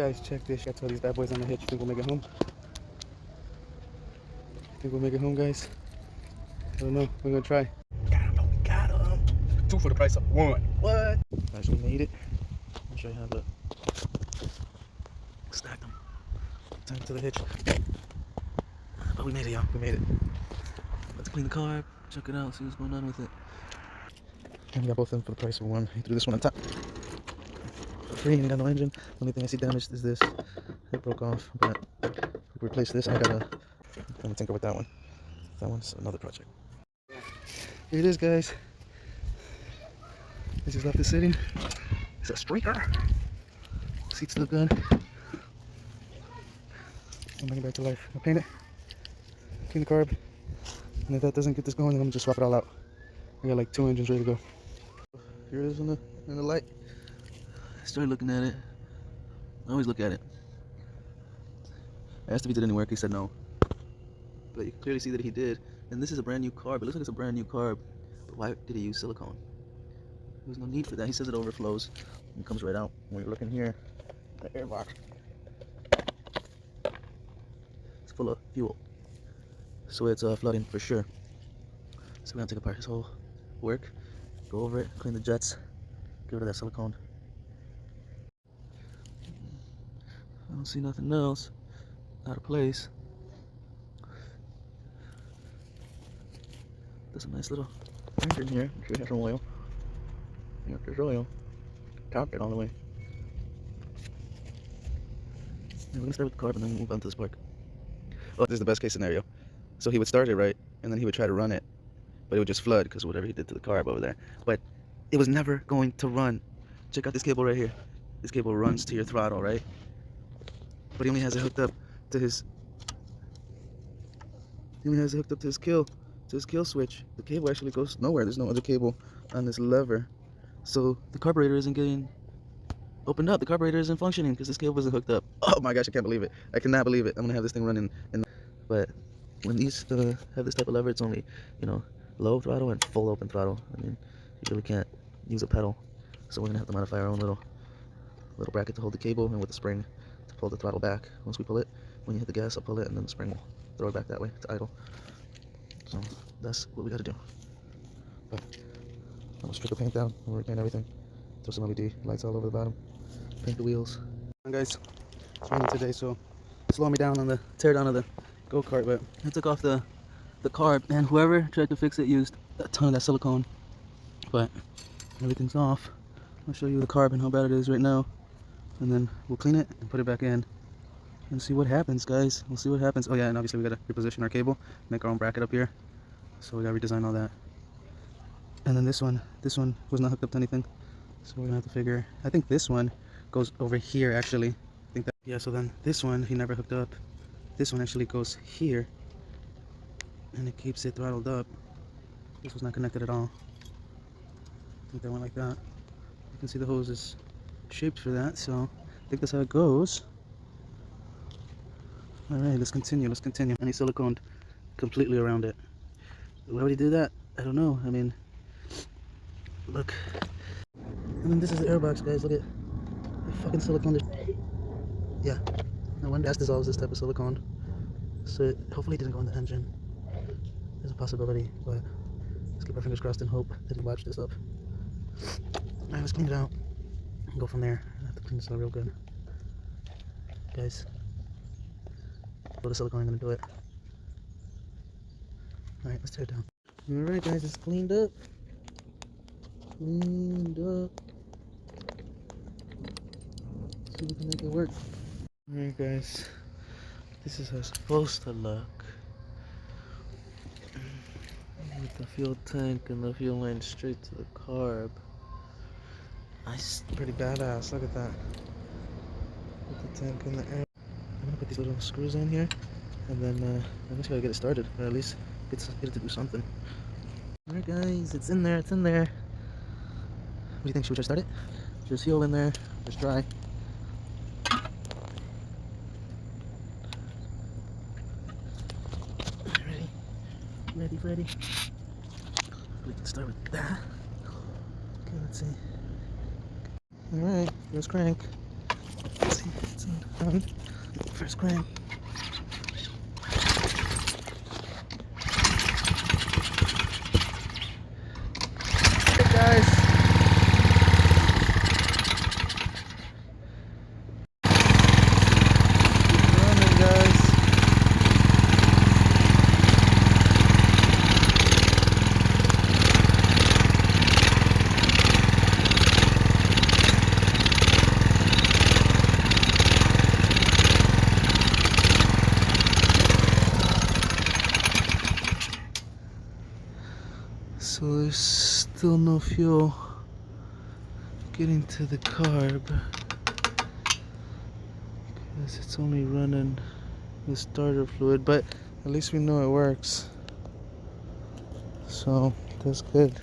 Guys, check this. Got all these bad boys on the hitch. Think we'll make it home? Think we'll make it home, guys? I don't know. We're gonna try. Got him. 2 for the price of 1. What? Guys, we made it. I'll show you how to stack them. Time to the hitch. But we made it, y'all. We made it. Let's clean the carb. Check it out. See what's going on with it. And we got both of them for the price of 1. He threw this one on top. Free, and got no engine. The only thing I see damaged is this. It broke off, but if we replace this, I'm gonna tinker with that one. That one's another project. Here it is, guys. I just left it sitting. It's a streaker. Seats look good. I'm bringing it back to life. I'll paint it, clean the carb, and if that doesn't get this going, then I'm gonna just swap it all out. I got like 2 engines ready to go. Here it is in the light. I started looking at it. I always look at it. I asked if he did any work. He said no. But you can clearly see that he did. And this is a brand new carb. It looks like it's a brand new carb. But why did he use silicone? There's no need for that. He says it overflows and comes right out. When you're looking here, the air box, it's full of fuel. So it's flooding for sure. So we're gonna take apart his whole work, go over it, clean the jets, get rid of that silicone. I don't see nothing else out of place. There's a nice little anchor in here. I'm sure it has some oil. Yeah, there's oil. Top it all the way. Yeah, we're gonna start with the carb and then move on to the spark. Oh, this is the best case scenario. So he would start it right, and then he would try to run it, but it would just flood because whatever he did to the carb over there. But it was never going to run. Check out this cable right here. This cable runs to your throttle, right? But he only has it hooked up to his. He only has it hooked up to his kill switch. The cable actually goes nowhere. There's no other cable on this lever, so the carburetor isn't getting opened up. The carburetor isn't functioning because this cable isn't hooked up. Oh my gosh, I can't believe it. I cannot believe it. I'm gonna have this thing running, but when these have this type of lever, it's only, you know, low throttle and full open throttle. I mean, you really can't use a pedal, so we're gonna have to modify our own little bracket to hold the cable, and with the spring to pull the throttle back. Once we pull it, when you hit the gas, I'll pull it, and then the spring will throw it back that way to idle. So that's what we got to do. But I'm gonna strip the paint down and repaint everything. Throw some LED lights all over the bottom. Paint the wheels. Guys, it's raining today, so slowing me down on the tear down of the go-kart. But I took off the carb, and whoever tried to fix it used a ton of that silicone. But everything's off. I'll show you the carb and how bad it is right now, and then we'll clean it and put it back in and see what happens, guys. We'll see what happens. Oh yeah, and obviously we gotta reposition our cable, make our own bracket up here, so we gotta redesign all that. And then this one was not hooked up to anything, so we're gonna have to figure. I think this one goes over here actually. I think that, yeah. So then this one he never hooked up. This one actually goes here, and it keeps it throttled up. This was not connected at all. I think that went like that. You can see the hose is shaped for that, so I think that's how it goes. Alright, let's continue. And he siliconed completely around it. Why would he do that? I don't know. I mean, look. I mean, this is the airbox, guys. Look at the fucking silicone. Yeah, no one gas dissolves this type of silicone. So hopefully it didn't go in the engine. There's a possibility, but let's keep our fingers crossed and hope that he watched this up. Alright, let's clean it out and go from there. I have to clean this out real good, guys. For the silicone, I'm gonna do it. Alright, let's tear it down. Alright guys, it's cleaned up. Let's see if we can make it work. Alright guys, this is how it's supposed to look. With the fuel tank and the fuel line straight to the carb. Nice, pretty badass, look at that. With the tank in the air. I'm gonna put these little screws in here, and then I just gotta get it started, or at least get it to do something. Alright guys, it's in there, What do you think, should we try to start it? There's fuel in there, just try. Ready. We can start with that. Okay, let's see. Alright, let's crank. Let's see, it's on. And first crank. Hey guys. Keep running, guys. So there's still no fuel getting to the carb because it's only running the starter fluid, but at least we know it works, so that's good.